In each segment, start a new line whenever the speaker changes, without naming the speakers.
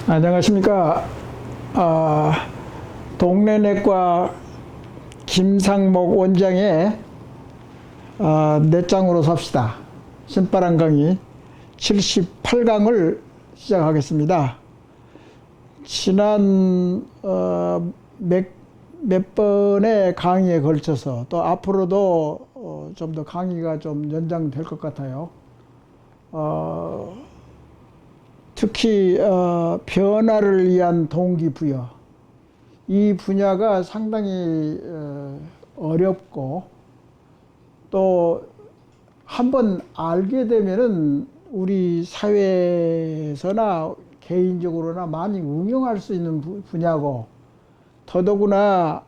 안녕하십니까. 동네내과 김상목 원장의 내장으로 삽시다 신바람 강의 78강을 시작하겠습니다. 지난 몇 번의 강의에 걸쳐서 또 앞으로도 좀 더 강의가 좀 연장될 것 같아요. 특히 변화를 위한 동기부여, 이 분야가 상당히 어렵고 또 한번 알게 되면은 우리 사회에서나 개인적으로나 많이 응용할 수 있는 분야고, 더더구나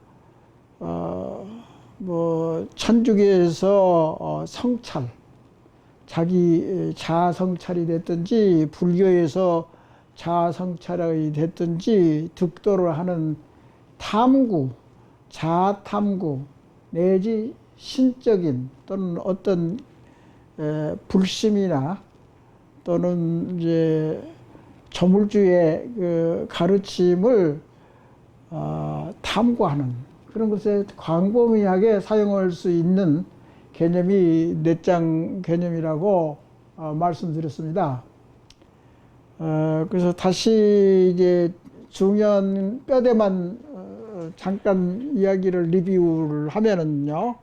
뭐 천주교에서 성찰, 자기 자아 성찰이 됐든지 불교에서 자아 성찰이 됐든지 득도를 하는 탐구, 자아 탐구 내지 신적인 또는 어떤 불심이나 또는 이제 조물주의 그 가르침을 탐구하는 그런 것에 광범위하게 사용할 수 있는 개념이 내장 개념이라고 말씀드렸습니다. 그래서 다시 이제 중요한 뼈대만 잠깐 이야기를 리뷰를 하면은요,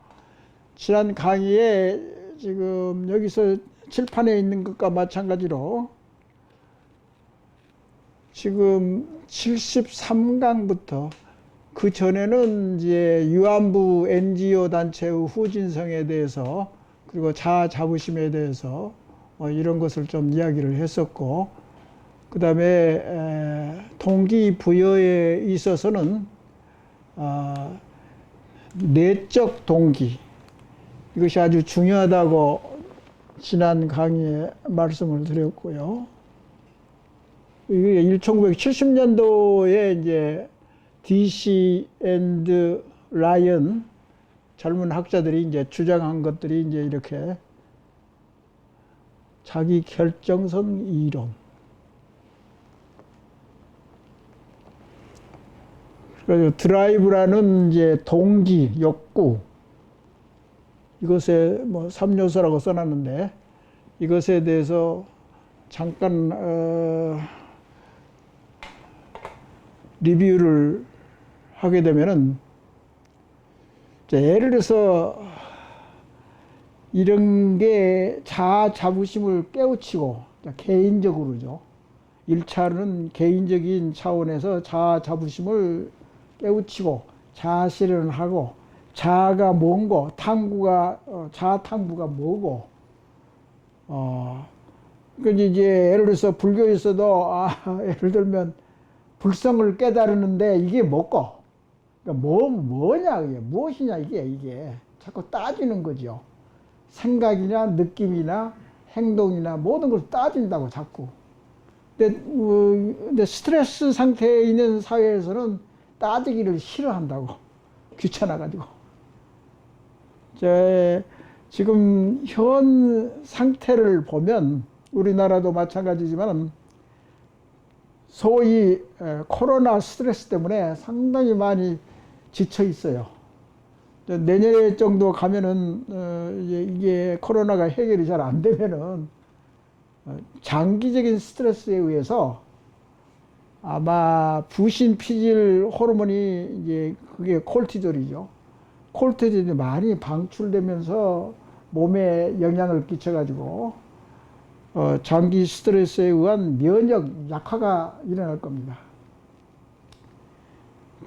지난 강의에 지금 여기서 칠판에 있는 것과 마찬가지로 지금 73강부터 그 전에는 이제 유한부 NGO 단체의 후진성에 대해서 그리고 자아 자부심에 대해서 이런 것을 좀 이야기를 했었고, 그 다음에 동기부여에 있어서는 내적 동기, 이것이 아주 중요하다고 지난 강의에 말씀을 드렸고요. 이게 1970년도에 이제 DC 앤드 라이언 젊은 학자들이 이제 주장한 것들이 이제 이렇게 자기 결정성 이론, 그리고 드라이브라는 이제 동기, 욕구, 이것에 뭐 3요소라고 써놨는데 이것에 대해서 잠깐 리뷰를 하게 되면은, 예를 들어서 이런 게 자아 자부심을 깨우치고, 개인적으로죠. 1차는 개인적인 차원에서 자아 자부심을 깨우치고 자아 실현을 하고, 자아가 뭔고, 탐구가 자아 탐구가 뭐고, 그러니까 이제 예를 들어서 불교에서도 예를 들면 불성을 깨달으는데 이게 뭐고, 그러니까 뭐냐, 이게 무엇이냐, 이게 자꾸 따지는 거죠. 생각이나 느낌이나 행동이나 모든 걸 따진다고 자꾸. 근데 스트레스 상태에 있는 사회에서는 따지기를 싫어한다고, 귀찮아가지고. 지금 현 상태를 보면 우리나라도 마찬가지지만 소위 코로나 스트레스 때문에 상당히 많이 지쳐 있어요. 내년 정도 가면은 이게 코로나가 해결이 잘 안 되면은 장기적인 스트레스에 의해서 아마 부신피질 호르몬이 이제 그게 콜티졸이죠. 콜티졸이 많이 방출되면서 몸에 영향을 끼쳐가지고 장기 스트레스에 의한 면역 약화가 일어날 겁니다.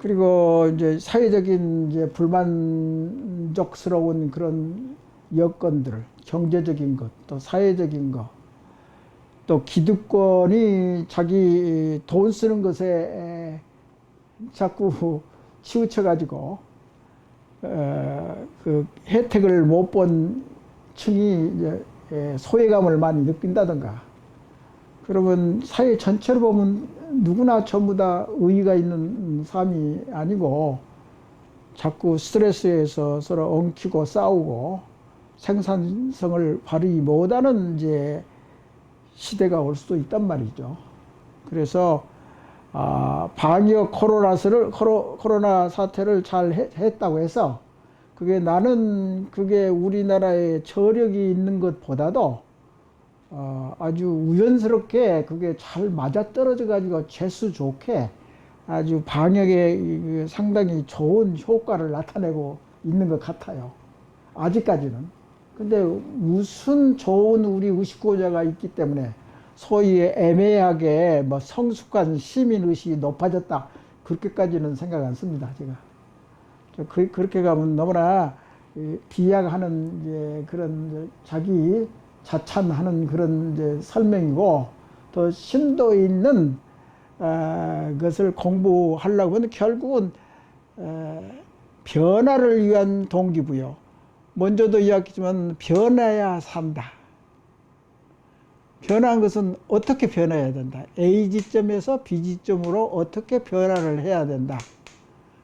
그리고 이제 사회적인 이제 불만족스러운 그런 여건들, 경제적인 것, 또 사회적인 것, 또 기득권이 자기 돈 쓰는 것에 자꾸 치우쳐가지고 그 혜택을 못 본 층이 이제 소외감을 많이 느낀다든가, 그러면 사회 전체로 보면 누구나 전부 다 의의가 있는 삶이 아니고 자꾸 스트레스에서 서로 엉키고 싸우고 생산성을 발휘 못하는 이제 시대가 올 수도 있단 말이죠. 그래서 방역 코로나 사태를 잘 했다고 해서 그게 우리나라에 저력이 있는 것보다도 아주 우연스럽게 그게 잘 맞아떨어져 가지고 재수 좋게 아주 방역에 상당히 좋은 효과를 나타내고 있는 것 같아요. 아직까지는. 근데 무슨 좋은 우리 의식고자가 있기 때문에 소위 애매하게 뭐 성숙한 시민의식이 높아졌다. 그렇게까지는 생각 안 씁니다, 제가. 그렇게 가면 너무나 비약하는 이제 그런 자기 자찬하는 그런 이제 설명이고, 더 심도 있는 것을 공부하려고 하면 결국은 변화를 위한 동기부여. 먼저도 이야기했지만 변해야 산다. 변한 것은 어떻게 변해야 된다. A 지점에서 B 지점으로 어떻게 변화를 해야 된다.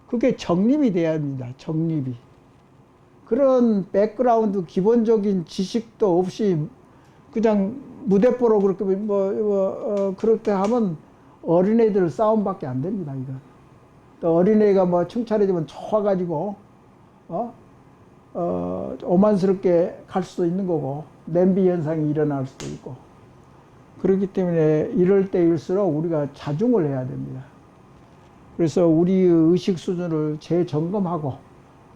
그게 정립이 돼야 합니다. 정립이. 그런 백그라운드 기본적인 지식도 없이 그냥 무대뽀로 그렇게 그렇게 하면 어린애들 싸움밖에 안 됩니다. 이거. 또 어린애가 뭐 칭찬해주면 좋아가지고 오만스럽게 갈 수도 있는 거고 냄비 현상이 일어날 수도 있고, 그렇기 때문에 이럴 때일수록 우리가 자중을 해야 됩니다. 그래서 우리의 의식 수준을 재점검하고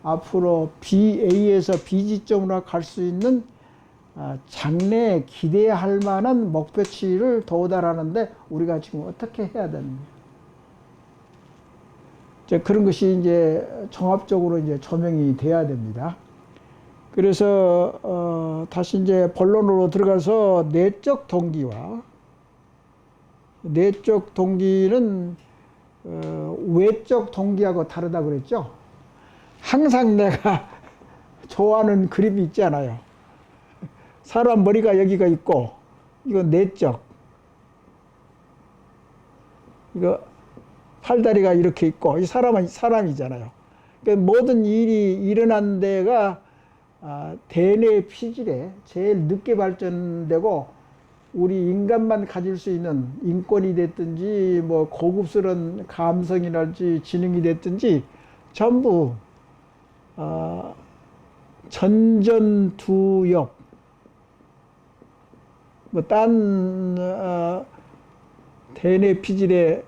앞으로 A에서 B 지점으로 갈 수 있는 장래에 기대할 만한 목표치를 도달하는데 우리가 지금 어떻게 해야 되는가. 그런 것이 이제 종합적으로 이제 조명이 돼야 됩니다. 그래서 다시 이제 본론으로 들어가서 내적 동기와 내적 동기는 외적 동기하고 다르다 그랬죠. 항상 내가 좋아하는 그림이 있잖아요. 사람 머리가 여기가 있고, 이거 내적, 이거 팔다리가 이렇게 있고, 이 사람은 사람이잖아요. 그러니까 모든 일이 일어난 데가 대뇌 피질에 제일 늦게 발전되고, 우리 인간만 가질 수 있는 인권이 됐든지 뭐 고급스러운 감성이랄지 지능이 됐든지 전부 전전두엽, 뭐 딴 대뇌 피질의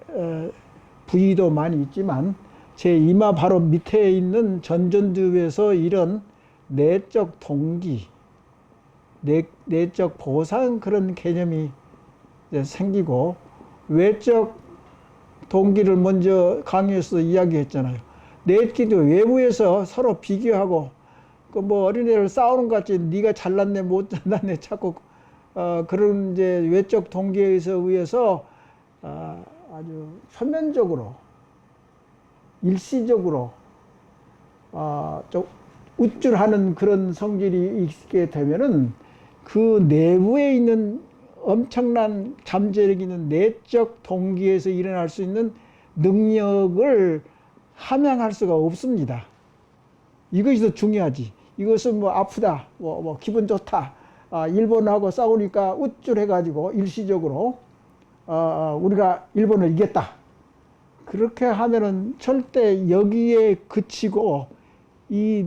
부위도 많이 있지만 제 이마 바로 밑에 있는 전전두엽에서 이런 내적 동기, 내적 보상, 그런 개념이 생기고, 외적 동기를 먼저 강의에서 이야기했잖아요. 내끼도 외부에서 서로 비교하고, 그 뭐 어린애를 싸우는 것 같이 네가 잘났네 못 잘났네 자꾸 그런 이제 외적 동기에 의해서 아주 표면적으로 일시적으로 좀 우쭐하는 그런 성질이 있게 되면은 그 내부에 있는 엄청난 잠재력 있는 내적 동기에서 일어날 수 있는 능력을 함양할 수가 없습니다. 이것이 더 중요하지. 이것은 뭐 아프다, 뭐 기분 좋다, 일본하고 싸우니까 우쭐해가지고 일시적으로 우리가 일본을 이겼다. 그렇게 하면은 절대 여기에 그치고 이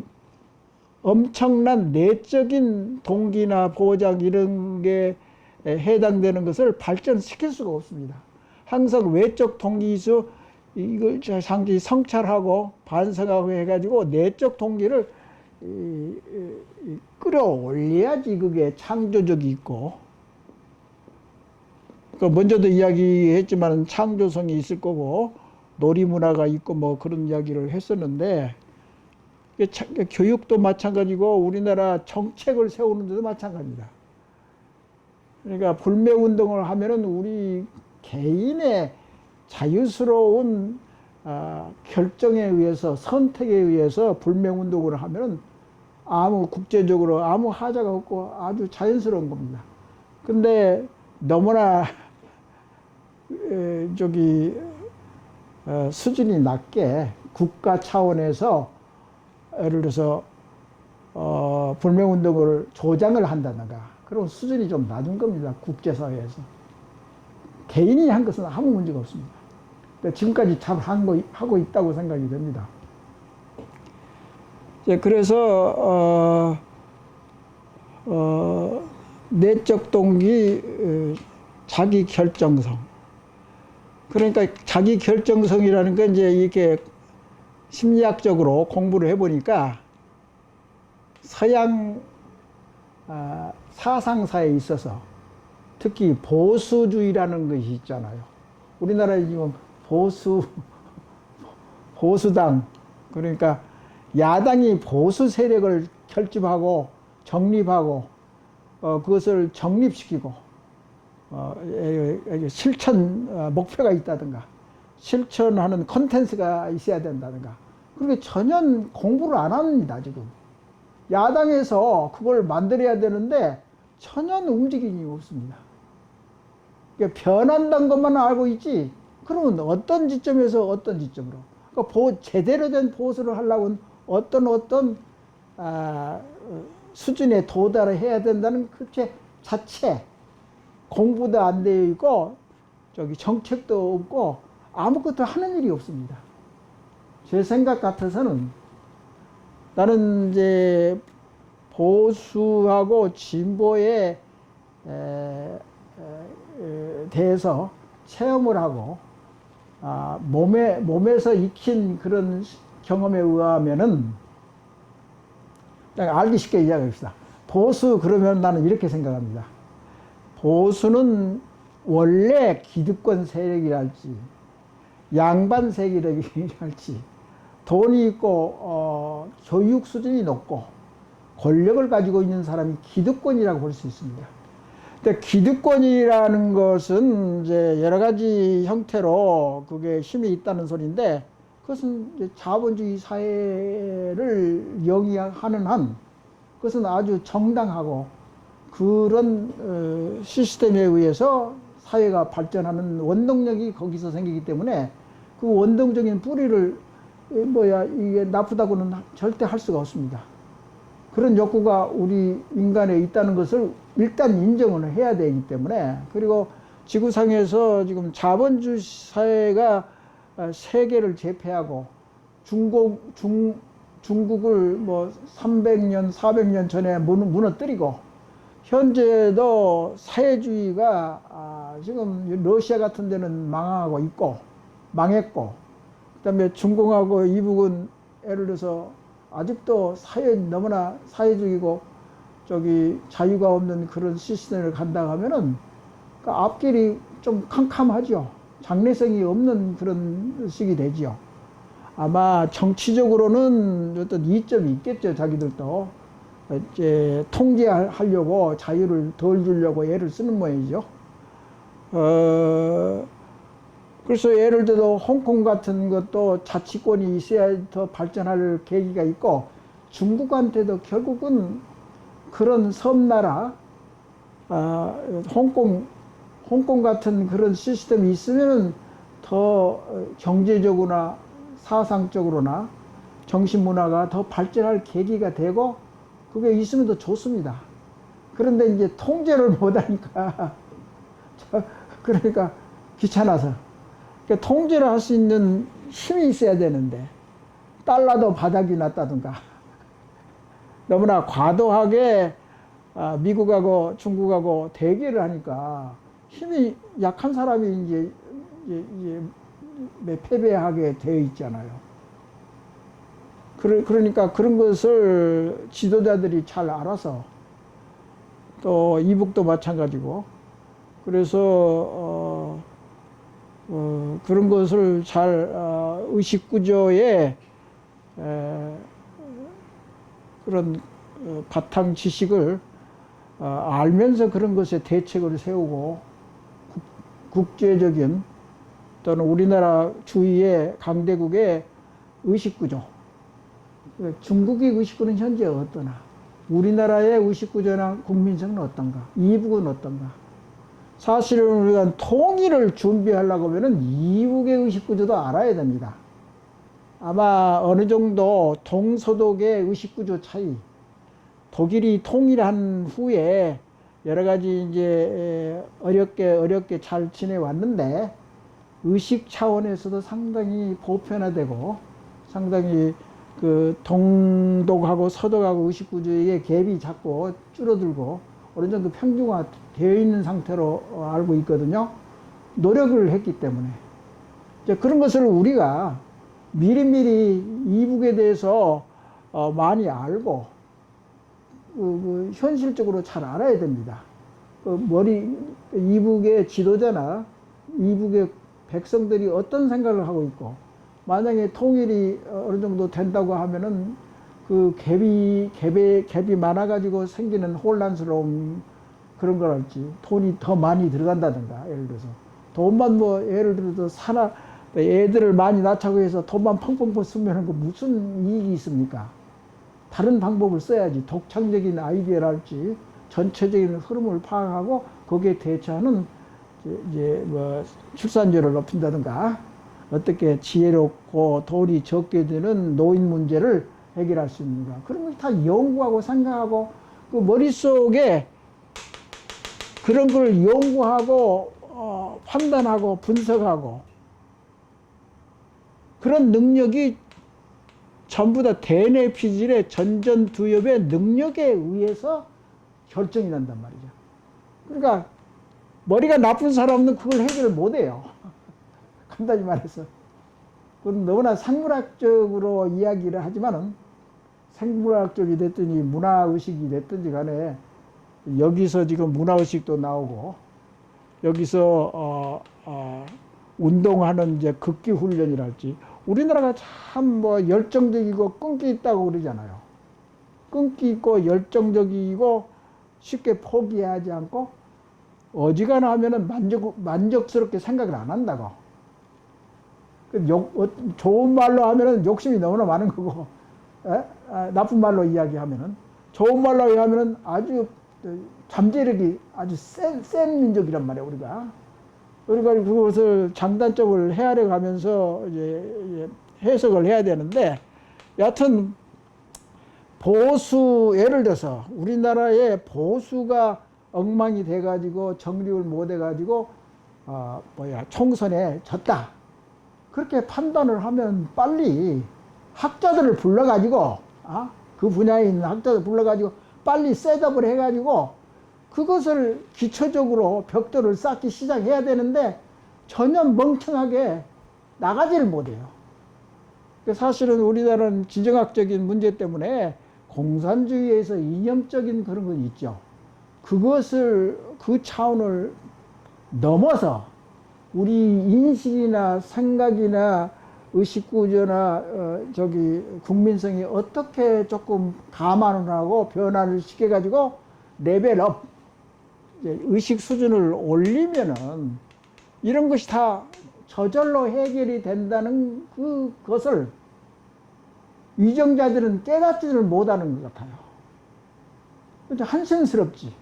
엄청난 내적인 동기나 보장 이런 게 해당되는 것을 발전시킬 수가 없습니다. 항상 외적 동기에서 이걸 상당히 성찰하고 반성하고 해가지고 내적 동기를 끌어올려야지 그게 창조적이 있고, 먼저도 이야기했지만 창조성이 있을 거고 놀이문화가 있고 뭐 그런 이야기를 했었는데, 교육도 마찬가지고 우리나라 정책을 세우는 데도 마찬가지입니다. 그러니까 불매운동을 하면은 우리 개인의 자유스러운 결정에 의해서, 선택에 의해서 불매운동을 하면은 아무 국제적으로 아무 하자가 없고 아주 자연스러운 겁니다. 근데 너무나 수준이 낮게 국가 차원에서 예를 들어서 불매운동을 조장을 한다든가 그런 수준이 좀 낮은 겁니다. 국제사회에서. 개인이 한 것은 아무 문제가 없습니다. 지금까지 잘 하고 있다고 생각이 됩니다. 그래서 내적 동기, 자기 결정성. 그러니까 자기 결정성이라는 건 이제 이렇게 심리학적으로 공부를 해보니까 서양 사상사에 있어서 특히 보수주의라는 것이 있잖아요. 우리나라에 지금 보수당, 그러니까 야당이 보수 세력을 결집하고 정립하고 그것을 정립시키고 실천 목표가 있다든가 실천하는 콘텐츠가 있어야 된다든가 그렇게 전혀 공부를 안 합니다. 지금 야당에서 그걸 만들어야 되는데 전혀 움직임이 없습니다. 그러니까 변한다는 것만 알고 있지 그러면 어떤 지점에서 어떤 지점으로 그러니까 제대로 된 보수를 하려면 어떤 수준에 도달해야 된다는 그 자체 공부도 안 되어 있고 정책도 없고 아무것도 하는 일이 없습니다. 제 생각 같아서는 나는 이제 보수하고 진보에 대해서 체험을 하고 몸에서 익힌 그런 경험에 의하면은 알기 쉽게 이야기합시다. 보수 그러면 나는 이렇게 생각합니다. 보수는 원래 기득권 세력이랄지 양반 세력이랄지 돈이 있고 교육 수준이 높고 권력을 가지고 있는 사람이 기득권이라고 볼 수 있습니다. 근데 기득권이라는 것은 이제 여러 가지 형태로 그게 힘이 있다는 소리인데 그것은 이제 자본주의 사회를 영위하는 한 그것은 아주 정당하고 그런 시스템에 의해서 사회가 발전하는 원동력이 거기서 생기기 때문에 그 원동적인 뿌리를 이게 나쁘다고는 절대 할 수가 없습니다. 그런 욕구가 우리 인간에 있다는 것을 일단 인정을 해야 되기 때문에 그리고 지구상에서 지금 자본주의 사회가 세계를 제패하고 중국을 뭐 300년, 400년 전에 무너뜨리고 현재도 사회주의가 지금 러시아 같은 데는 망했고 그다음에 중공하고 이북은 예를 들어서 아직도 너무나 사회주의고 자유가 없는 그런 시스템을 간다 하면은 그 앞길이 좀 캄캄하죠. 장래성이 없는 그런 식이 되죠. 아마 정치적으로는 어떤 이점이 있겠죠. 자기들도 이제 통제하려고 자유를 덜 주려고 애를 쓰는 모양이죠. 그래서 예를 들어 홍콩 같은 것도 자치권이 있어야 더 발전할 계기가 있고 중국한테도 결국은 그런 섬나라 홍콩 같은 그런 시스템이 있으면 더 경제적으로나 사상적으로나 정신문화가 더 발전할 계기가 되고 그게 있으면 더 좋습니다. 그런데 이제 통제를 못하니까 그러니까 귀찮아서 그러니까 통제를 할 수 있는 힘이 있어야 되는데 달러도 바닥이 났다든가 너무나 과도하게 미국하고 중국하고 대결을 하니까 힘이 약한 사람이 이제 패배하게 되어 있잖아요. 그러니까 그런 것을 지도자들이 잘 알아서 또 이북도 마찬가지고 그래서 그런 것을 잘 의식구조의 그런 바탕 지식을 알면서 그런 것에 대책을 세우고 국제적인 또는 우리나라 주위의 강대국의 의식구조 중국의 의식구는 현재 어떠나 우리나라의 의식구조나 국민성은 어떤가 이북은 어떤가 사실은 우리가 통일을 준비하려고 하면 이북의 의식구조도 알아야 됩니다. 아마 어느 정도 동서독의 의식구조 차이, 독일이 통일한 후에 여러 가지 이제 어렵게 잘 지내왔는데 의식 차원에서도 상당히 보편화되고 상당히 그 동독하고 서독하고 의식구조의 갭이 자꾸 줄어들고 어느 정도 평준화되어 있는 상태로 알고 있거든요. 노력을 했기 때문에. 이제 그런 것을 우리가 미리미리 이북에 대해서 많이 알고 현실적으로 잘 알아야 됩니다. 이북의 지도자나 이북의 백성들이 어떤 생각을 하고 있고, 만약에 통일이 어느 정도 된다고 하면은 그 갭이 많아가지고 생기는 혼란스러움 그런 거랄지, 돈이 더 많이 들어간다든가, 예를 들어서. 돈만 예를 들어서 애들을 많이 낳자고 해서 돈만 펑펑펑 쓰면 그 무슨 이익이 있습니까? 다른 방법을 써야지. 독창적인 아이디어랄지 전체적인 흐름을 파악하고 거기에 대처하는 이제 출산율을 높인다든가 어떻게 지혜롭고 돈이 적게 드는 노인 문제를 해결할 수 있는가, 그런 걸 다 연구하고 생각하고 그 머릿속에 그런 걸 연구하고 판단하고 분석하고 그런 능력이 전부 다 대뇌 피질의 전전두엽의 능력에 의해서 결정이 난단 말이죠. 그러니까 머리가 나쁜 사람은 그걸 해결을 못해요. 간단히 말해서. 그건 너무나 생물학적으로 이야기를 하지만은, 생물학적이 됐더니 문화의식이 됐든지 간에 여기서 지금 문화의식도 나오고, 여기서 운동하는 이제 극기 훈련이랄지, 우리나라가 참 열정적이고 끈기 있다고 그러잖아요. 끈기 있고 열정적이고 쉽게 포기하지 않고 어지간하 하면은 만족스럽게 생각을 안 한다고. 좋은 말로 하면은 욕심이 너무나 많은 거고, 나쁜 말로 이야기하면은, 좋은 말로 이야기하면은 아주 잠재력이 아주 센 민족이란 말이에요, 우리가. 그러니까 그것을 장단점을 헤아려 가면서 이제 해석을 해야 되는데, 여하튼 예를 들어서 우리나라의 보수가 엉망이 돼가지고 정립을 못 해가지고 총선에 졌다, 그렇게 판단을 하면 빨리 학자들을 불러가지고 그 분야에 있는 학자들 불러가지고 빨리 셋업을 해가지고 그것을 기초적으로 벽돌을 쌓기 시작해야 되는데 전혀 멍청하게 나가지를 못해요. 사실은 우리나라는 지정학적인 문제 때문에 공산주의에서 이념적인 그런 건 있죠. 그 차원을 넘어서 우리 인식이나 생각이나 의식구조나 국민성이 어떻게 조금 감안을 하고 변화를 시켜가지고 레벨업, 의식 수준을 올리면은 이런 것이 다 저절로 해결이 된다는 그것을 위정자들은 깨닫지를 못하는 것 같아요. 한심스럽지.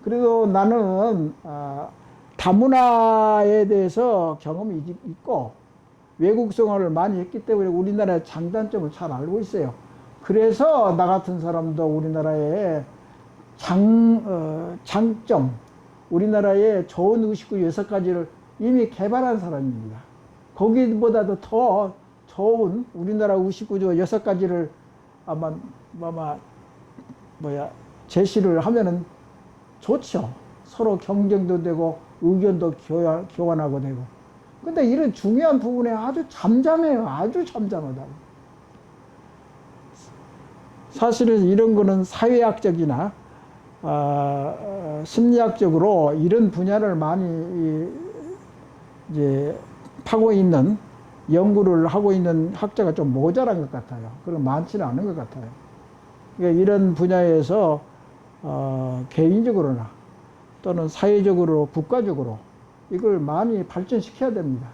그래도 나는 다문화에 대해서 경험이 있고 외국 생활을 많이 했기 때문에 우리나라의 장단점을 잘 알고 있어요. 그래서 나 같은 사람도 우리나라의 장점, 우리나라의 좋은 의식구 6가지를 이미 개발한 사람입니다. 거기보다도 더 좋은 우리나라 의식구조 6가지를 아마 제시를 하면은 좋죠. 서로 경쟁도 되고 의견도 교환하고 되고. 근데 이런 중요한 부분에 아주 잠잠해요. 아주 잠잠하다고. 사실은 이런 거는 사회학적이나 심리학적으로 이런 분야를 많이 이제 파고 있는, 연구를 하고 있는 학자가 좀 모자란 것 같아요. 그런 많지는 않은 것 같아요. 그러니까 이런 분야에서 개인적으로나 또는 사회적으로, 국가적으로 이걸 많이 발전시켜야 됩니다.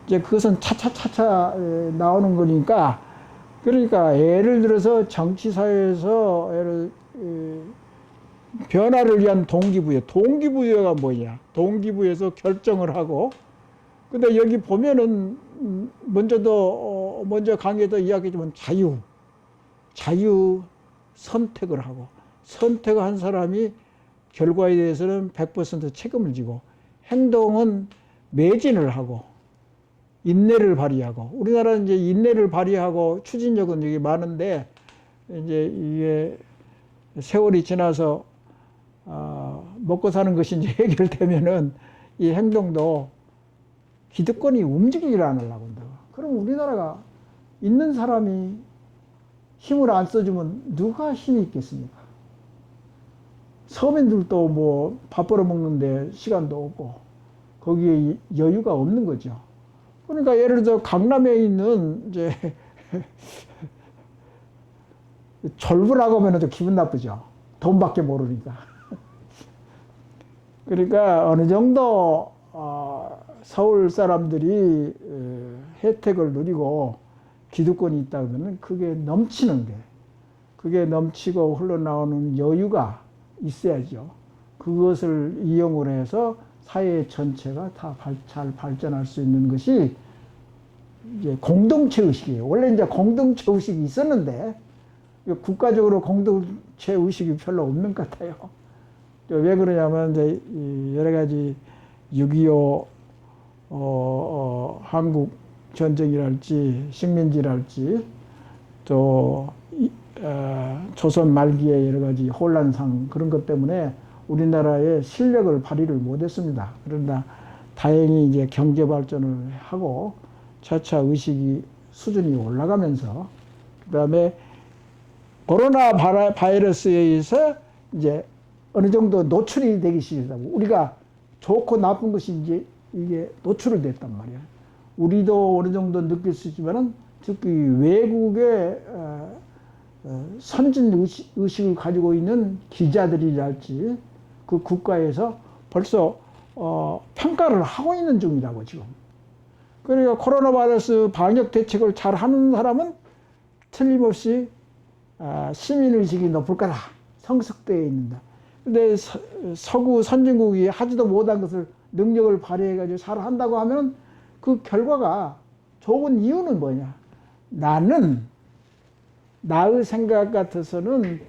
이제 그것은 차차차차 나오는 거니까, 그러니까 예를 들어서 정치사회에서 변화를 위한 동기부여. 동기부여가 뭐냐? 동기부여에서 결정을 하고 근데 여기 보면은 먼저 강의에도 이야기했지만 자유 선택을 하고 선택한 사람이 결과에 대해서는 100% 책임을 지고 행동은 매진을 하고 인내를 발휘하고 우리나라는 이제 인내를 발휘하고 추진력은 여기 많은데 이제 이게 세월이 지나서 먹고 사는 것이 이제 해결되면은 이 행동도 기득권이 움직이질 않으려고 한다고. 그럼 우리나라가 있는 사람이 힘을 안 써주면 누가 힘이 있겠습니까? 서민들도 뭐 밥 벌어 먹는데 시간도 없고 거기에 여유가 없는 거죠. 그러니까 예를 들어 강남에 있는 이제 졸부라고 하면 좀 기분 나쁘죠. 돈밖에 모르니까. 그러니까 어느 정도 서울 사람들이 혜택을 누리고 기득권이 있다 그러면 그게 넘치는 게 그게 넘치고 흘러나오는 여유가 있어야죠. 그것을 이용을 해서 사회 전체가 다 잘 발전할 수 있는 것이 이제 공동체 의식이에요. 원래 이제 공동체 의식이 있었는데 국가적으로 공동체 의식이 별로 없는 것 같아요. 왜 그러냐면 이제 여러 가지 6.25 한국 전쟁이랄지 식민지랄지 또 조선 말기에 여러 가지 혼란상 그런 것 때문에 우리나라의 실력을 발휘를 못했습니다. 그러나 다행히 이제 경제 발전을 하고 차차 의식이 수준이 올라가면서 그다음에 코로나 바이러스에 의해서 이제 어느 정도 노출이 되기 시작하고 우리가 좋고 나쁜 것이 이제 이게 노출이 됐단 말이야. 우리도 어느 정도 느낄 수 있지만은 특히 외국의 선진 의식을 가지고 있는 기자들이랄지 그 국가에서 벌써 평가를 하고 있는 중이라고 지금. 그러니까 코로나 바이러스 방역 대책을 잘 하는 사람은 틀림없이 시민의식이 높을 거다. 성숙되어 있는다. 근데 서구 선진국이 하지도 못한 것을 능력을 발휘해가지고 잘 한다고 하면 그 결과가 좋은 이유는 뭐냐. 나의 생각 같아서는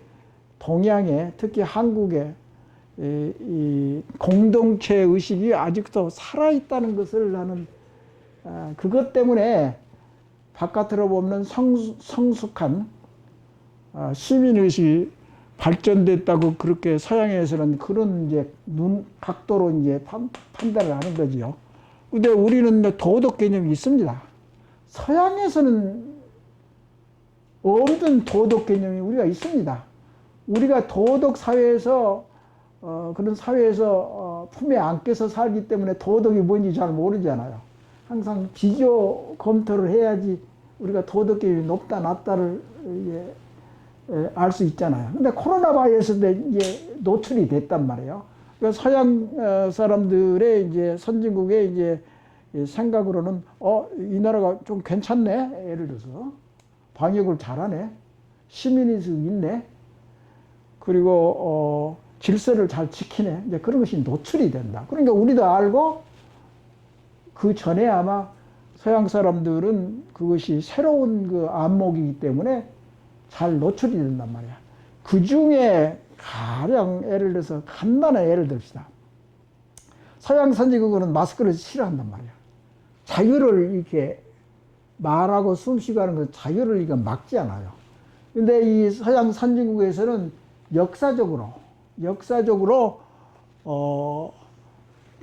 동양에 특히 한국에 이 공동체 의식이 아직도 살아있다는 것을 나는 그것 때문에 바깥으로 보면 성숙한 시민의식이 발전됐다고 그렇게 서양에서는 그런 이제 각도로 이제 판단을 하는 거지요. 근데 우리는 도덕 개념이 있습니다. 서양에서는 없는 도덕 개념이 우리가 있습니다. 우리가 도덕 사회에서 그런 사회에서 품에 안겨서 살기 때문에 도덕이 뭔지 잘 모르잖아요. 항상 비교 검토를 해야지 우리가 도덕 개념이 높다 낮다를 알 수 있잖아요. 근데 코로나 바이러스 때 이제 노출이 됐단 말이에요. 그러니까 서양 사람들의 이제 선진국의 이제 생각으로는 이 나라가 좀 괜찮네. 예를 들어서 방역을 잘하네. 시민의식이 있네. 그리고 질서를 잘 지키네. 이제 그런 것이 노출이 된다. 그러니까 우리도 알고 그 전에 아마 서양 사람들은 그것이 새로운 그 안목이기 때문에 잘 노출이 된단 말이야. 그 중에 가령 예를 들어서 간단한 예를 듭시다. 서양 선진국은 마스크를 싫어한단 말이야. 자유를 이렇게 말하고 숨쉬고 하는 건 자유를 이거 막지 않아요. 근데 이 서양 선진국에서는 역사적으로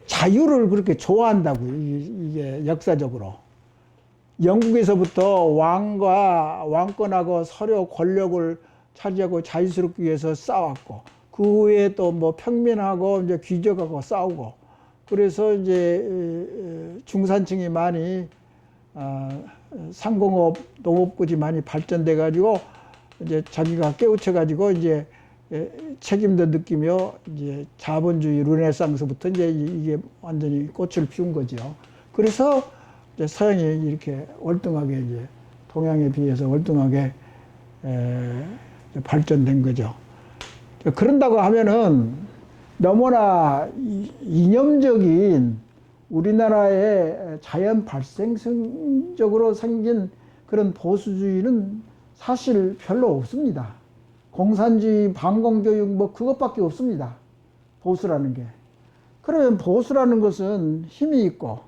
자유를 그렇게 좋아한다고 이게 역사적으로. 영국에서부터 왕권하고 서로 권력을 차지하고 자유스럽기 위해서 싸웠고, 그 후에 또 뭐 평민하고 이제 귀족하고 싸우고, 그래서 이제 중산층이 많이 상공업, 농업군이 많이 발전돼 가지고 이제 자기가 깨우쳐 가지고 이제 책임도 느끼며 이제 자본주의 르네상스부터 이제 이게 완전히 꽃을 피운 거죠. 그래서 이제 서양이 이렇게 월등하게 이제 동양에 비해서 월등하게 발전된 거죠. 그런다고 하면은 너무나 이념적인 우리나라의 자연 발생적으로 생긴 그런 보수주의는 사실 별로 없습니다. 공산주의, 반공교육 뭐 그것밖에 없습니다. 보수라는 게. 그러면 보수라는 것은 힘이 있고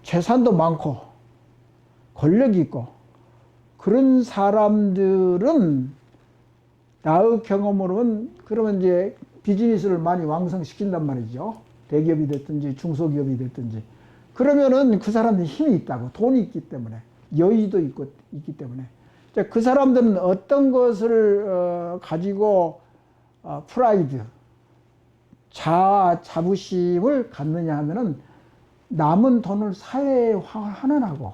재산도 많고 권력이 있고 그런 사람들은 나의 경험으로는 그러면 이제 비즈니스를 많이 왕성시킨단 말이죠. 대기업이 됐든지 중소기업이 됐든지. 그러면은 그 사람들이 힘이 있다고. 돈이 있기 때문에. 여유도 있기 때문에. 그 사람들은 어떤 것을 가지고 프라이드, 자부심을 갖느냐 하면은 남은 돈을 사회에 환원하고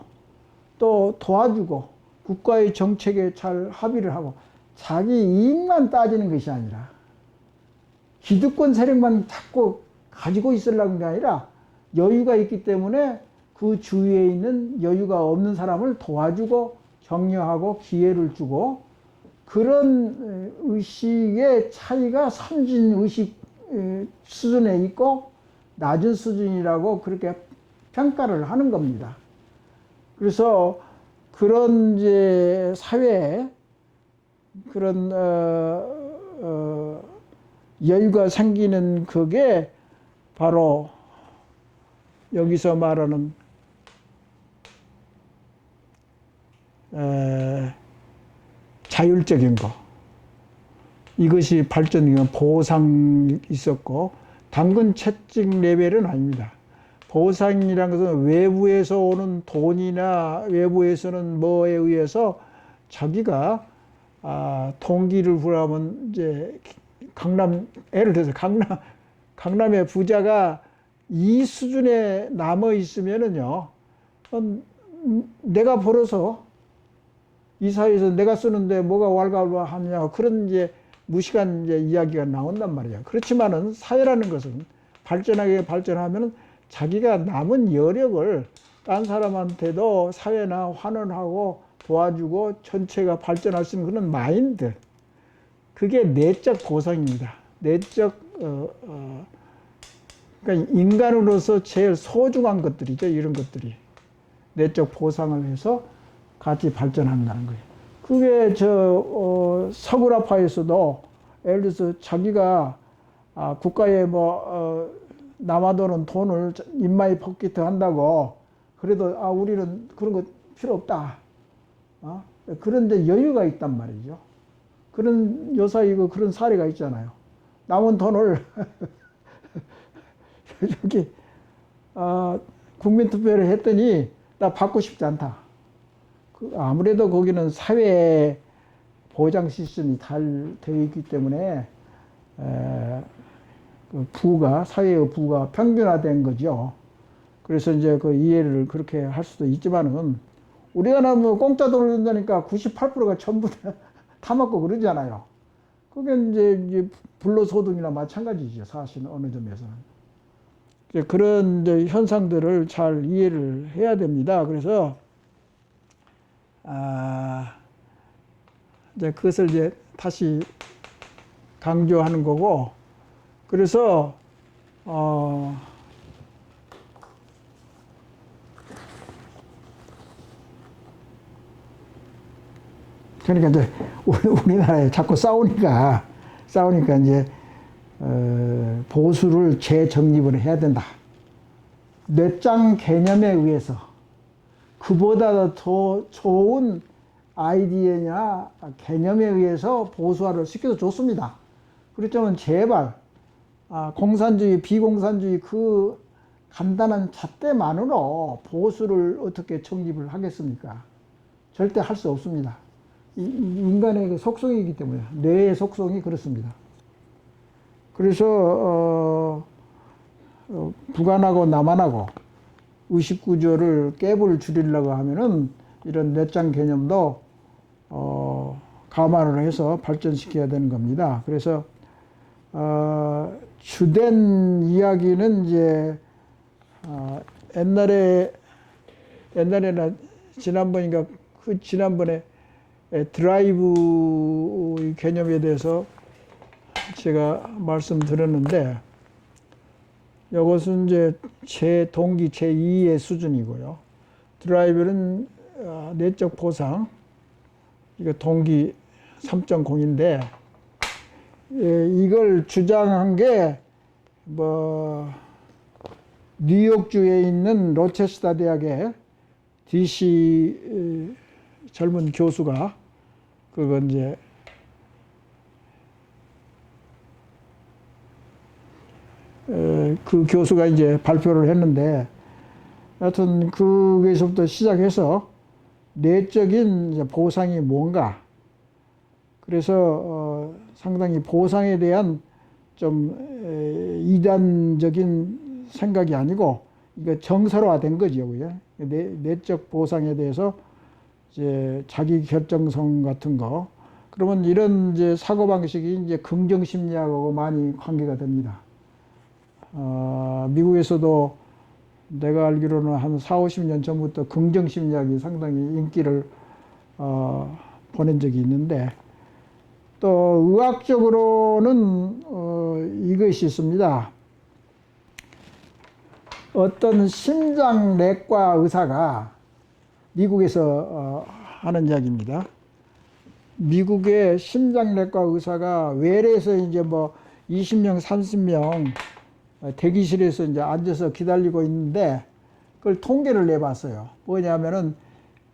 또 도와주고 국가의 정책에 잘 합의를 하고 자기 이익만 따지는 것이 아니라 기득권 세력만 자꾸 가지고 있으려는 게 아니라 여유가 있기 때문에 그 주위에 있는 여유가 없는 사람을 도와주고 격려하고 기회를 주고 그런 의식의 차이가 선진의식 수준에 있고 낮은 수준이라고 그렇게 평가를 하는 겁니다. 그래서 그런 이제 사회에 그런 여유가 생기는 그게 바로 여기서 말하는 자율적인 거. 이것이 발전이 보상이 있었고 당근 채찍 레벨은 아닙니다. 보상이라는 것은 외부에서 오는 돈이나 외부에서는 뭐에 의해서 자기가 동기를 부여하면 이제 예를 들어서 강남의 부자가 이 수준에 남아 있으면은요, 내가 벌어서 이 사회에서 내가 쓰는데 뭐가 왈가왈부하냐 그런 이제 무식한 이제 이야기가 나온단 말이야. 그렇지만은 사회라는 것은 발전하면은 자기가 남은 여력을 딴 사람한테도 사회나 환원하고 도와주고 전체가 발전할 수 있는 그런 마인드. 그게 내적 보상입니다. 내적, 그러니까 인간으로서 제일 소중한 것들이죠. 이런 것들이. 내적 보상을 해서 같이 발전한다는 거예요. 그게 서구라파에서도 예를 들어서 자기가 국가에 남아도는 돈을 인마이 포켓 한다고 그래도 우리는 그런 거 필요 없다. 그런데 여유가 있단 말이죠. 그런 요사이고 그런 사례가 있잖아요. 남은 돈을 저기 국민투표를 했더니 나 받고 싶지 않다. 아무래도 거기는 사회 보장 시스템이 잘 되어 있기 때문에 사회의 부가 평균화된 거죠. 그래서 이제 그 이해를 그렇게 할 수도 있지만은 우리가 뭐 공짜 돈을 준다니까 98%가 전부 다 맞고 그러잖아요. 그게 이제 불로소득이나 마찬가지죠. 사실 어느 점에서는. 그런 이제 현상들을 잘 이해를 해야 됩니다. 그래서 이제 그것을 이제 다시 강조하는 거고, 그래서 그러니까 이제 우리나라에 자꾸 싸우니까 이제 보수를 재정립을 해야 된다. 뇌짱 개념에 의해서 그보다 더 좋은 아이디어냐 개념에 의해서 보수화를 시켜서 좋습니다. 그렇지만 제발 공산주의, 비공산주의 그 간단한 잣대만으로 보수를 어떻게 정립을 하겠습니까? 절대 할 수 없습니다. 인간의 그 속성이기 때문에, 뇌의 속성이 그렇습니다. 그래서 부관하고 남한하고 의식구조를 갭을 줄이려고 하면은 이런 뇌짱 개념도 감안을 해서 발전시켜야 되는 겁니다. 그래서 주된 이야기는 이제 옛날에나 지난번인가 그 지난번에 드라이브 개념에 대해서 제가 말씀드렸는데 이것은 이제 동기 제2의 수준이고요. 드라이브는 내적 보상, 이거 동기 3.0인데, 이걸 주장한 게 뉴욕주에 있는 로체스터 대학의 DC 젊은 교수가 그건 이제 그 교수가 이제 발표를 했는데, 하여튼 거기서부터 시작해서 내적인 이제 보상이 뭔가, 그래서 상당히 보상에 대한 좀 이단적인 생각이 아니고 이거 정서화된 거죠, 그죠? 내적 보상에 대해서 이제 자기 결정성 같은 거. 그러면 이런 이제 사고 방식이 이제 긍정 심리학하고 많이 관계가 됩니다. 미국에서도 내가 알기로는 한 4, 50년 전부터 긍정 심리학이 상당히 인기를 보낸 적이 있는데, 또 의학적으로는 이것이 있습니다. 어떤 심장내과 의사가 미국에서 하는 이야기입니다. 미국의 심장내과 의사가 외래에서 이제 20명, 30명 대기실에서 이제 앉아서 기다리고 있는데, 그걸 통계를 내봤어요. 뭐냐면은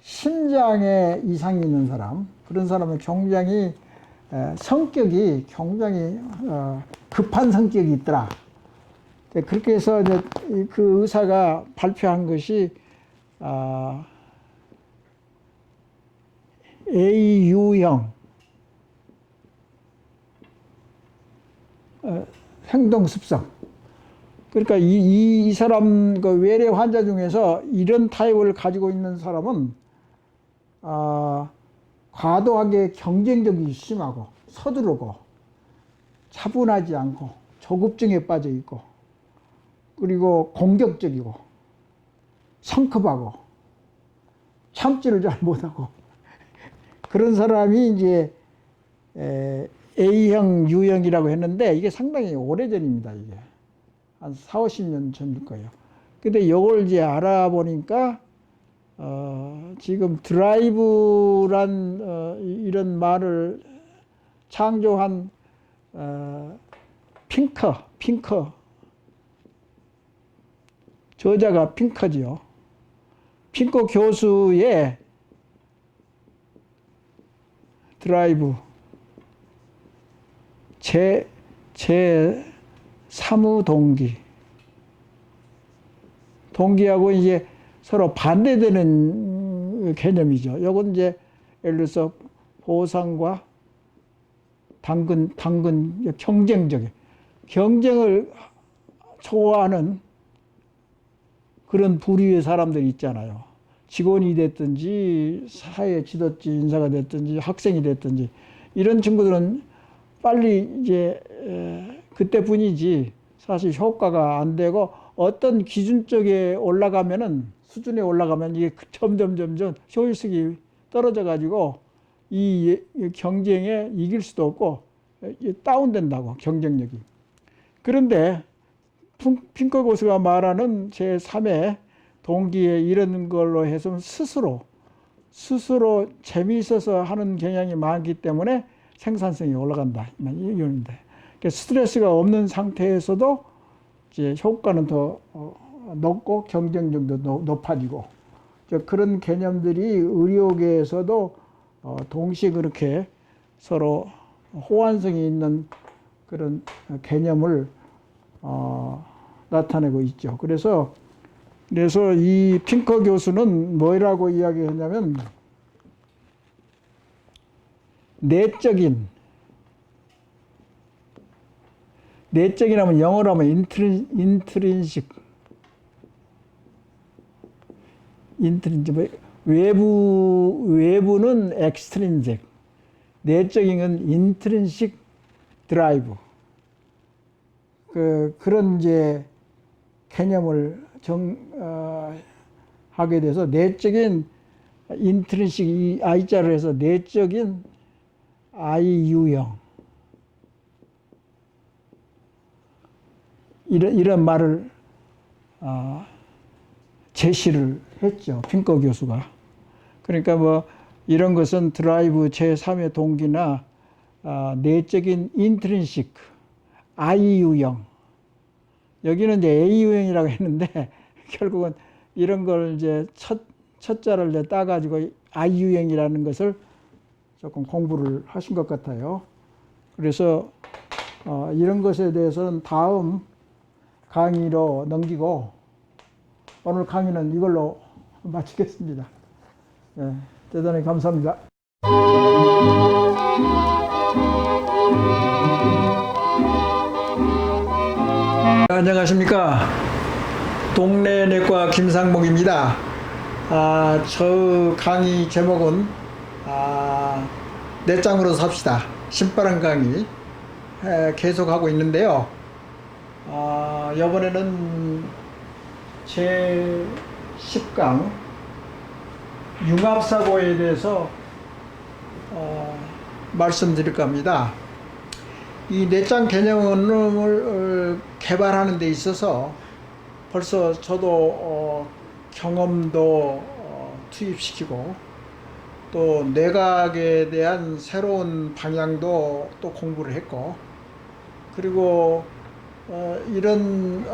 심장에 이상이 있는 사람, 그런 사람은 굉장히 성격이 굉장히 급한 성격이 있더라. 그렇게 해서 이제 그 의사가 발표한 것이 AU형 행동습성. 그러니까 이 사람 그 외래 환자 중에서 이런 타입을 가지고 있는 사람은 과도하게 경쟁력이 심하고 서두르고 차분하지 않고 조급증에 빠져 있고, 그리고 공격적이고 성급하고 참지를 잘 못하고, 그런 사람이 이제 A형, U형이라고 했는데, 이게 상당히 오래전입니다. 이게 한 4, 50년 전일 거예요. 근데 이걸 이제 알아보니까 지금 드라이브란 이런 말을 창조한 핑커 저자가 핑커지요. 핑커 교수의 드라이브 제 3의 동기하고 이제 서로 반대되는 개념이죠. 이건 이제 예를 들어서 보상과 당근 경쟁을 좋아하는 그런 부류의 사람들이 있잖아요. 직원이 됐든지 사회 지도자 인사가 됐든지 학생이 됐든지, 이런 친구들은 빨리 이제 그때뿐이지 사실 효과가 안 되고, 어떤 기준 쪽에 수준에 올라가면 이게 점점 효율성이 떨어져 가지고 이 경쟁에 이길 수도 없고 다운된다고, 경쟁력이. 그런데 핑커 교수가 말하는 제3의 동기에 이런 걸로 해서 스스로 재미있어서 하는 경향이 많기 때문에 생산성이 올라간다, 이건데, 스트레스가 없는 상태에서도 이제 효과는 더 높고 경쟁력도 높아지고, 그런 개념들이 의료계에서도 동시에 그렇게 서로 호환성이 있는 그런 개념을 나타내고 있죠. 그래서 이 핑커 교수는 뭐라고 이야기했냐면, 내적이라면 영어로 하면 인트린식, 외부는 엑스트린식, 내적인 건 인트린식 드라이브. 그런 이제 개념을 하게 돼서, 내적인 인트린식, 이 I자를 해서 내적인 IU형, 이런 말을 제시를 했죠. 핑거 교수가. 그러니까 뭐 이런 것은 드라이브 제3의 동기나 내적인 인트린식 I 유형, 여기는 이제 A 유형이라고 했는데 결국은 이런 걸 이제 첫 자를 따가지고 I 유형이라는 것을 조금 공부를 하신 것 같아요. 그래서 이런 것에 대해서는 다음 강의로 넘기고 오늘 강의는 이걸로 마치겠습니다. 네, 대단히 감사합니다. 안녕하십니까. 동네 내과 김상목입니다. 저 강의 제목은 내장으로 삽시다. 신바람 강의 계속하고 있는데요. 이번에는 제 10강 융합사고에 대해서 말씀드릴 겁니다. 이 내장 개념을 개발하는 데 있어서 벌써 저도 경험도 투입시키고 또 뇌과학에 대한 새로운 방향도 또 공부를 했고, 그리고 이런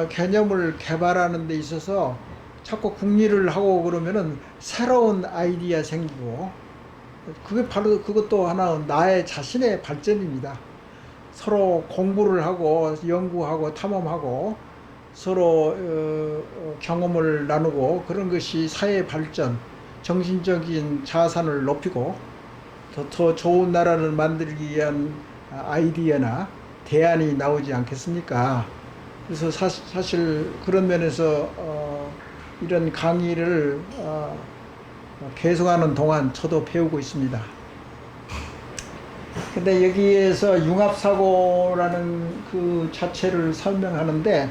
개념을 개발하는 데 있어서 자꾸 궁리를 하고 그러면은 새로운 아이디어 생기고, 그게 바로 그것도 하나 나의 자신의 발전입니다. 서로 공부를 하고 연구하고 탐험하고 서로 경험을 나누고 그런 것이 사회 발전, 정신적인 자산을 높이고 더 좋은 나라를 만들기 위한 아이디어나 대안이 나오지 않겠습니까? 그래서 사실 그런 면에서 이런 강의를 계속하는 동안 저도 배우고 있습니다. 근데 여기에서 융합사고라는 그 자체를 설명하는데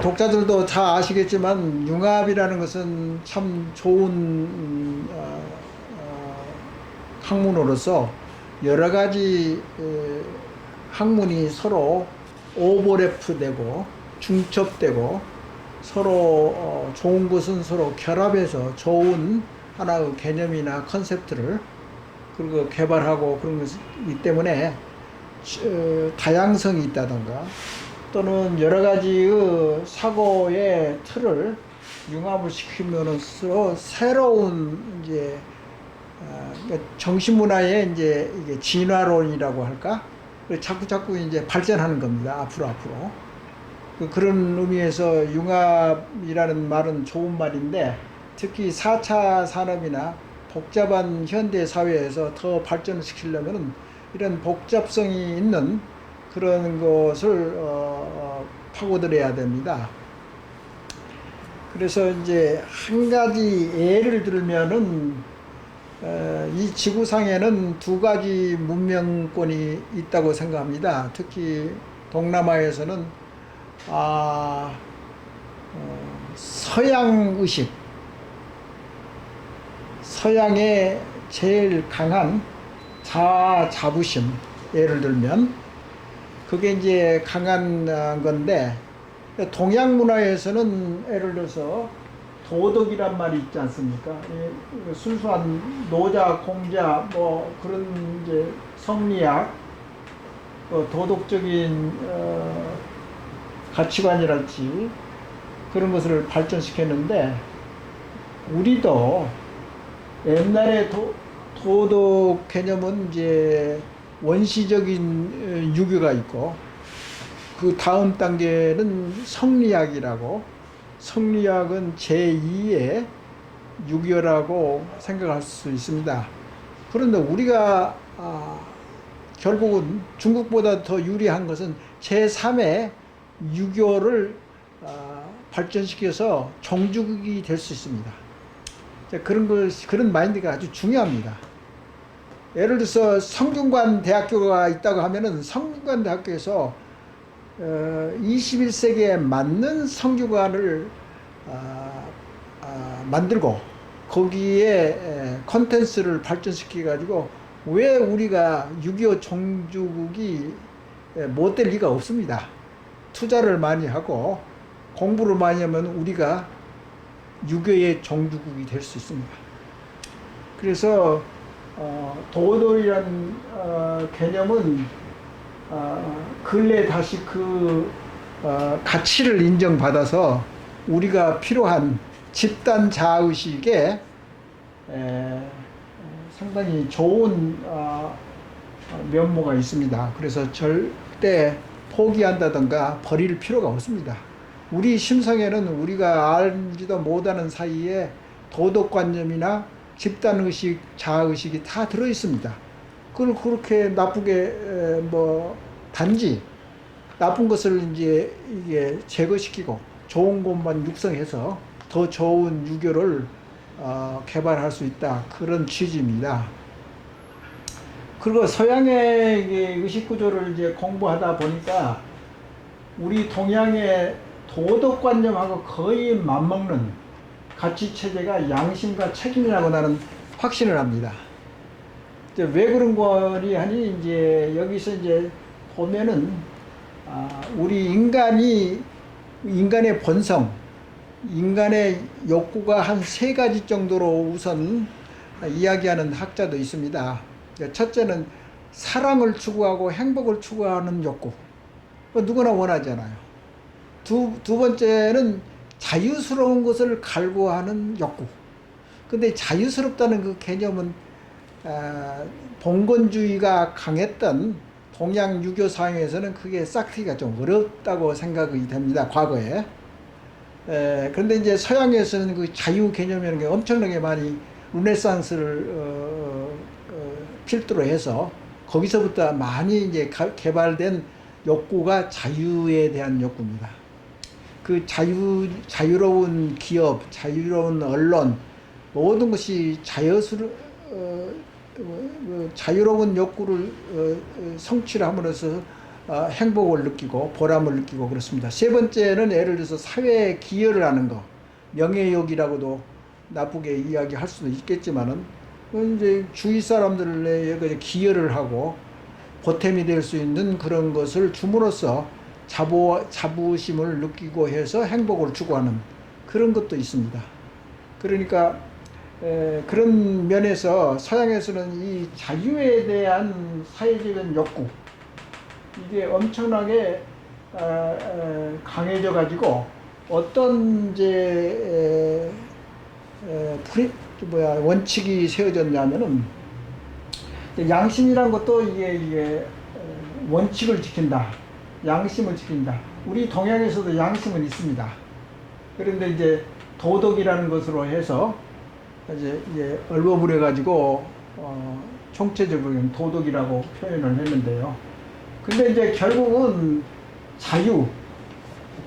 독자들도 다 아시겠지만 융합이라는 것은 참 좋은 학문으로서 여러 가지 학문이 서로 오버래프되고 중첩되고 서로 좋은 것은 서로 결합해서 좋은 하나의 개념이나 컨셉트를 그리고 개발하고 그런 것이기 때문에 다양성이 있다던가 또는 여러 가지의 사고의 틀을 융합을 시키면서 새로운 이제 정신문화의 이제 이게 진화론이라고 할까? 자꾸 이제 발전하는 겁니다. 앞으로. 그런 의미에서 융합이라는 말은 좋은 말인데 특히 4차 산업이나 복잡한 현대 사회에서 더 발전을 시키려면 이런 복잡성이 있는 그런 것을 파고들어야 됩니다. 그래서 이제 한 가지 예를 들면은 이 지구상에는 두 가지 문명권이 있다고 생각합니다. 특히 동남아에서는 서양 의식, 서양의 제일 강한 자아 자부심, 예를 들면 그게 이제 강한 건데, 동양 문화에서는 예를 들어서 도덕이란 말이 있지 않습니까? 순수한 노자, 공자, 뭐 그런 이제 성리학, 도덕적인 가치관이랄지 그런 것을 발전시켰는데, 우리도 옛날에 도덕 개념은 이제 원시적인 유교가 있고 그 다음 단계는 성리학이라고, 성리학은 제2의 유교라고 생각할 수 있습니다. 그런데 우리가 결국은 중국보다 더 유리한 것은 제3의 유교를 발전시켜서 종주국이 될 수 있습니다. 그런 마인드가 아주 중요합니다. 예를 들어서 성균관 대학교가 있다고 하면은 성균관 대학교에서 21세기에 맞는 성균관을 만들고 거기에 콘텐츠를 발전시켜 가지고 왜 우리가 6.25 종주국이 못 될 리가 없습니다. 투자를 많이 하고 공부를 많이 하면 우리가 유교의 종주국이 될 수 있습니다. 그래서 도덕이라는 개념은 근래 다시 그 가치를 인정받아서 우리가 필요한 집단 자아의식에 상당히 좋은 면모가 있습니다. 그래서 절대 포기한다든가 버릴 필요가 없습니다. 우리 심성에는 우리가 알지도 못하는 사이에 도덕관념이나 집단의식, 자아의식이 다 들어있습니다. 그걸 그렇게 나쁘게 단지 나쁜 것을 이제 이게 제거시키고 좋은 것만 육성해서 더 좋은 유교를 개발할 수 있다. 그런 취지입니다. 그리고 서양의 의식구조를 이제 공부하다 보니까 우리 동양의 도덕관념하고 거의 맞먹는 가치체제가 양심과 책임이라고 나는 확신을 합니다. 이제 왜 그런 거니 하니 이제 여기서 이제 보면은 우리 인간의 본성, 인간의 욕구가 한 3가지 정도로 우선 이야기하는 학자도 있습니다. 첫째는 사랑을 추구하고 행복을 추구하는 욕구. 누구나 원하잖아요. 두 번째는 자유스러운 것을 갈구하는 욕구. 근데 자유스럽다는 그 개념은 봉건주의가 강했던 동양 유교 사회에서는 그게 쌓기가 좀 어렵다고 생각이 됩니다. 과거에. 그런데 이제 서양에서는 그 자유 개념이라는 게 엄청나게 많이 르네상스를 필두로 해서 거기서부터 많이 이제 개발된 욕구가 자유에 대한 욕구입니다. 그 자유로운 기업, 자유로운 언론, 모든 것이 자유로운 욕구를 성취를 함으로써 행복을 느끼고 보람을 느끼고 그렇습니다. 세 번째는 예를 들어서 사회에 기여를 하는 거, 명예욕이라고도 나쁘게 이야기할 수도 있겠지만은 이제 주위 사람들에게 기여를 하고 보탬이 될 수 있는 그런 것을 줌으로써 자부심을 느끼고 해서 행복을 추구하는 그런 것도 있습니다. 그러니까 그런 면에서 서양에서는 이 자유에 대한 사회적인 욕구 이게 엄청나게 강해져 가지고 어떤 이제 원칙이 세워졌냐면은 양심이란 것도 이게 원칙을 지킨다. 양심을 지킨다. 우리 동양에서도 양심은 있습니다. 그런데 이제 도덕이라는 것으로 해서 이제 얼버무려 가지고 총체적으로 도덕이라고 표현을 했는데요. 근데 이제 결국은 자유,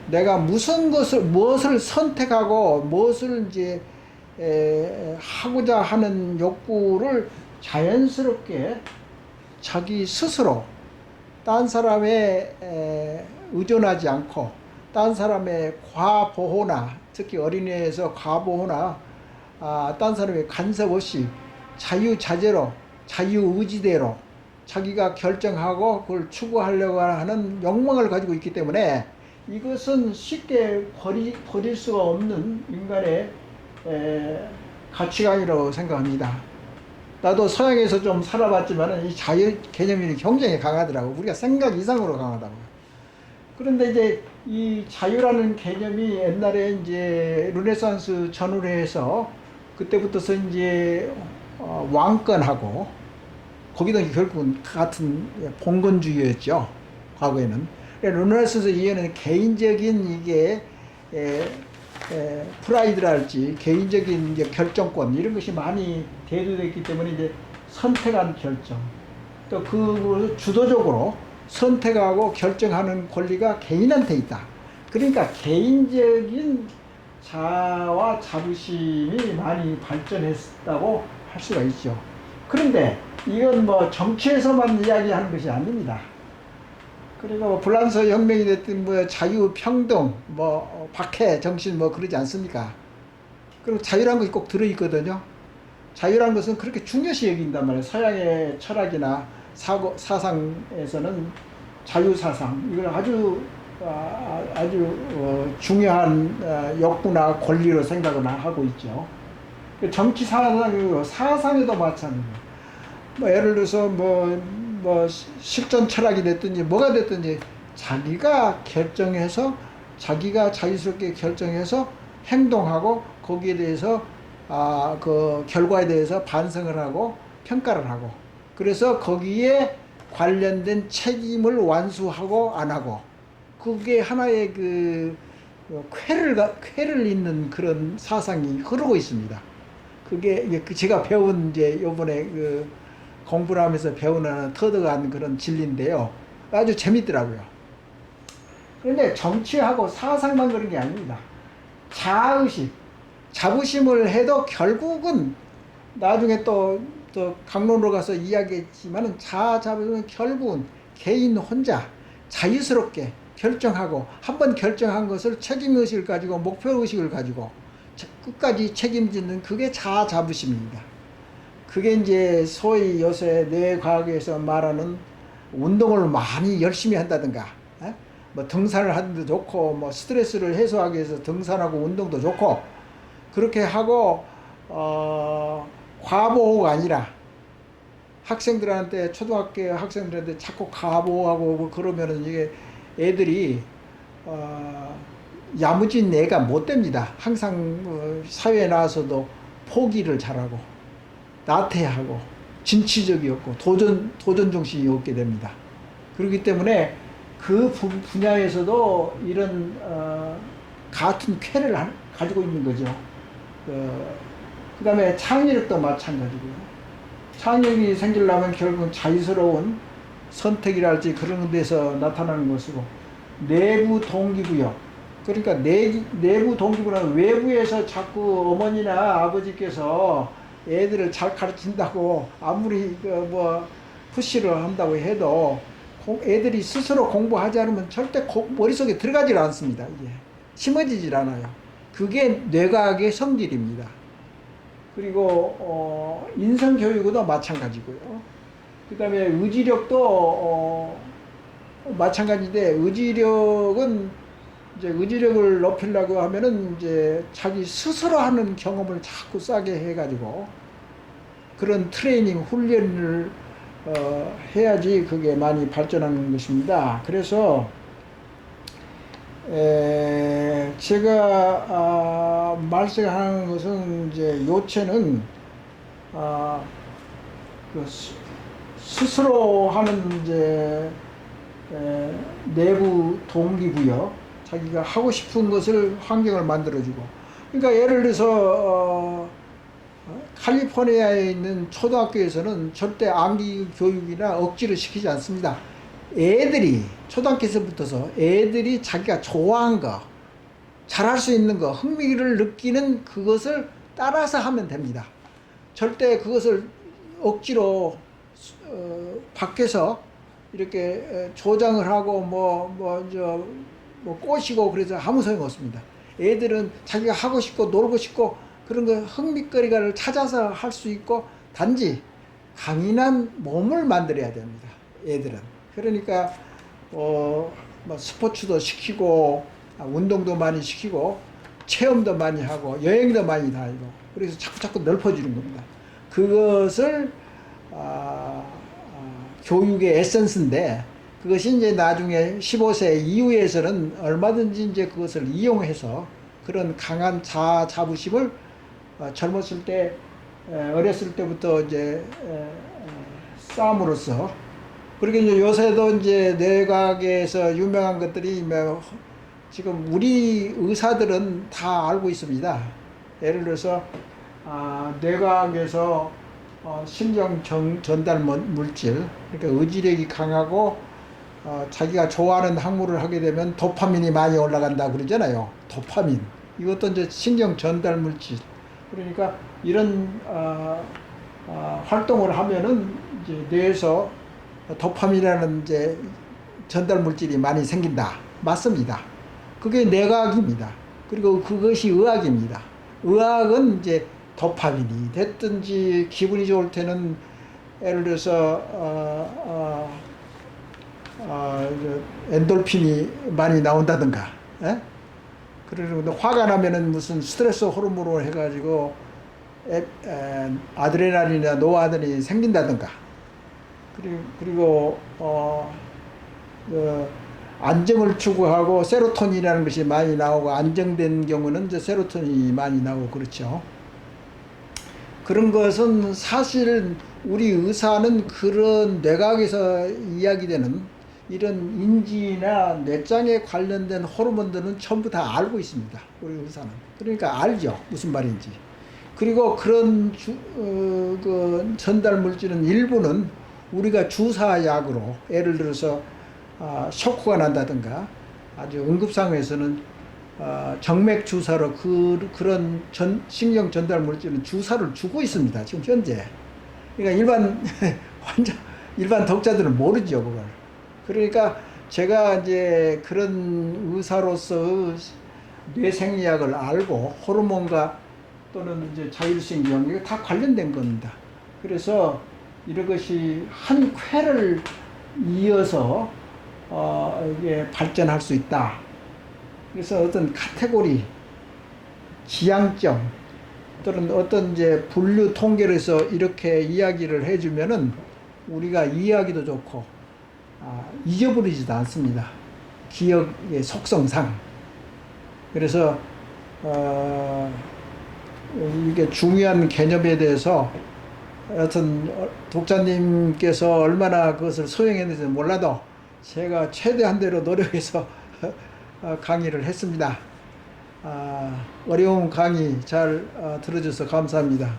내가 무엇을 선택하고 무엇을 이제 하고자 하는 욕구를 자연스럽게 자기 스스로 딴 사람에 의존하지 않고 딴 사람의 과보호나 특히 어린이에서 과보호나 딴 사람의 간섭 없이 자유자재로 자유의지대로 자기가 결정하고 그걸 추구하려고 하는 욕망을 가지고 있기 때문에 이것은 쉽게 버릴 수가 없는 인간의 가치관이라고 생각합니다. 나도 서양에서 좀 살아봤지만 이 자유 개념이 굉장히 강하더라고. 우리가 생각 이상으로 강하다고. 그런데 이제 이 자유라는 개념이 옛날에 이제 르네상스 전후로 해서 그때부터서 이제 왕권하고 거기도 결국은 같은 봉건주의였죠. 과거에는. 르네상스 이후에는 개인적인 이게 프라이드랄지 개인적인 이제 결정권 이런 것이 많이 대두됐기 때문에 이제 선택한 결정 또 그 주도적으로 선택하고 결정하는 권리가 개인한테 있다. 그러니까 개인적인 자아와 자부심이 많이 발전했다고 할 수가 있죠. 그런데 이건 뭐 정치에서만 이야기하는 것이 아닙니다. 그리고 프랑스 혁명이 됐든 자유, 평등, 박해 정신 그러지 않습니까? 그리고 자유라는 것이 꼭 들어있거든요. 자유라는 것은 그렇게 중요시 여긴단 말이에요. 서양의 철학이나 사상에서는 자유사상, 이걸 아주 아주 중요한 욕구나 권리로 생각을 하고 있죠. 정치 사상에도 마찬가지예요. 뭐 예를 들어서 뭐 실전 철학이 됐든지 뭐가 됐든지 자기가 결정해서 자기가 자유스럽게 결정해서 행동하고 거기에 대해서 그 결과에 대해서 반성을 하고 평가를 하고 그래서 거기에 관련된 책임을 완수하고 안 하고 그게 하나의 그 쾌를 잇는 그런 사상이 흐르고 있습니다. 그게 제가 배운 이제 요번에 그 공부를 하면서 배우는 터득한 그런 진리인데요. 아주 재밌더라고요. 그런데 정치하고 사상만 그런 게 아닙니다. 자의식, 자부심을 해도 결국은 나중에 또 강론으로 가서 이야기했지만은 자부심은 결국은 개인 혼자 자유스럽게 결정하고 한번 결정한 것을 책임의식을 가지고 목표의식을 가지고 끝까지 책임지는 그게 자부심입니다. 그게 이제 소위 요새 뇌과학에서 말하는 운동을 많이 열심히 한다든가 뭐 등산을 하는데 좋고 뭐 스트레스를 해소하기 위해서 등산하고 운동도 좋고 그렇게 하고 과보호가 아니라 학생들한테 초등학교 학생들한테 자꾸 과보호하고 그러면은 이게 애들이 야무진 애가 못 됩니다. 항상 사회에 나와서도 포기를 잘하고 나태하고 진취적이었고 도전 정신이 없게 됩니다. 그렇기 때문에 그 분야에서도 이런 같은 쾌를 가지고 있는 거죠. 그 다음에 창의력도 마찬가지고요. 창의력이 생기려면 결국은 자유스러운 선택이랄지 그런 데서 나타나는 것이고 내부 동기부여 그러니까 내부 동기부여는 외부에서 자꾸 어머니나 아버지께서 애들을 잘 가르친다고 아무리 뭐 푸시를 한다고 해도 애들이 스스로 공부하지 않으면 절대 머릿속에 들어가질 않습니다. 이게 심어지질 않아요. 그게 뇌과학의 성질입니다. 그리고 인성교육도 마찬가지고요. 그 다음에 의지력도 마찬가지인데 의지력은 이제 의지력을 높이려고 하면은 이제 자기 스스로 하는 경험을 자꾸 싸게 해가지고 그런 트레이닝 훈련을 해야지 그게 많이 발전하는 것입니다. 그래서 제가 말씀하는 것은 이제 요체는 그 스스로 하는 이제 내부 동기부여 자기가 하고 싶은 것을 환경을 만들어주고 그러니까 예를 들어서 캘리포니아에 있는 초등학교에서는 절대 암기 교육이나 억지로 시키지 않습니다. 애들이 초등학교에서부터서 애들이 자기가 좋아하는 거 잘할 수 있는 거 흥미를 느끼는 그것을 따라서 하면 됩니다. 절대 그것을 억지로 밖에서 이렇게 조장을 하고 뭐 꼬시고 그래서 아무 소용 없습니다. 애들은 자기가 하고 싶고 놀고 싶고 그런 거 흥미거리를 찾아서 할 수 있고 단지 강인한 몸을 만들어야 됩니다. 애들은. 그러니까 뭐 스포츠도 시키고 운동도 많이 시키고 체험도 많이 하고 여행도 많이 다니고 그래서 자꾸 넓어지는 겁니다. 그것을 교육의 에센스인데 그것이 이제 나중에 15세 이후에서는 얼마든지 이제 그것을 이용해서 그런 강한 자부심을 젊었을 때 어렸을 때부터 이제 쌓음으로써 그렇게 이제 요새도 이제 뇌과학에서 유명한 것들이 지금 우리 의사들은 다 알고 있습니다. 예를 들어서 뇌과학에서 신경 전달 물질 그러니까 의지력이 강하고 자기가 좋아하는 학문을 하게 되면 도파민이 많이 올라간다 그러잖아요. 도파민 이것도 이제 신경 전달 물질 그러니까 이런 활동을 하면은 이제 뇌에서 도파민이라는 이제 전달 물질이 많이 생긴다. 맞습니다. 그게 뇌과학입니다. 그리고 그것이 의학입니다. 의학은 이제 도파민이 됐든지 기분이 좋을 때는 예를 들어서 엔돌핀이 많이 나온다든가, 예? 그리고 화가 나면은 무슨 스트레스 호르몬으로 해가지고 아드레날린이나 노아드레날린이 생긴다든가, 그리고 안정을 추구하고 세로토닌이라는 것이 많이 나오고, 안정된 경우는 이제 세로토닌이 많이 나오고 그렇죠. 그런 것은 사실 우리 의사는 그런 뇌과학에서 이야기되는 이런 인지나 뇌장에 관련된 호르몬들은 전부 다 알고 있습니다. 우리 의사는. 그러니까 알죠. 무슨 말인지. 그리고 그런 그 전달 물질은 일부는 우리가 주사약으로, 예를 들어서 쇼크가 난다든가, 아주 응급상황에서는 정맥 주사로 그런 신경 전달 물질은 주사를 주고 있습니다. 지금 현재. 그러니까 일반 환자, 일반 독자들은 모르죠, 그걸. 그러니까 제가 이제 그런 의사로서 뇌생리학을 알고 호르몬과 또는 이제 자율신경, 이거 다 관련된 겁니다. 그래서 이런 것이 한 쾌를 이어서 이게 발전할 수 있다. 그래서 어떤 카테고리, 지향점, 또는 어떤 이제 분류 통계를 해서 이렇게 이야기를 해주면은 우리가 이해하기도 좋고, 잊어버리지도 않습니다. 기억의 속성상. 그래서, 이게 중요한 개념에 대해서 여튼 독자님께서 얼마나 그것을 소용했는지 몰라도 제가 최대한 대로 노력해서 강의를 했습니다. 어려운 강의 잘 들어줘서 감사합니다.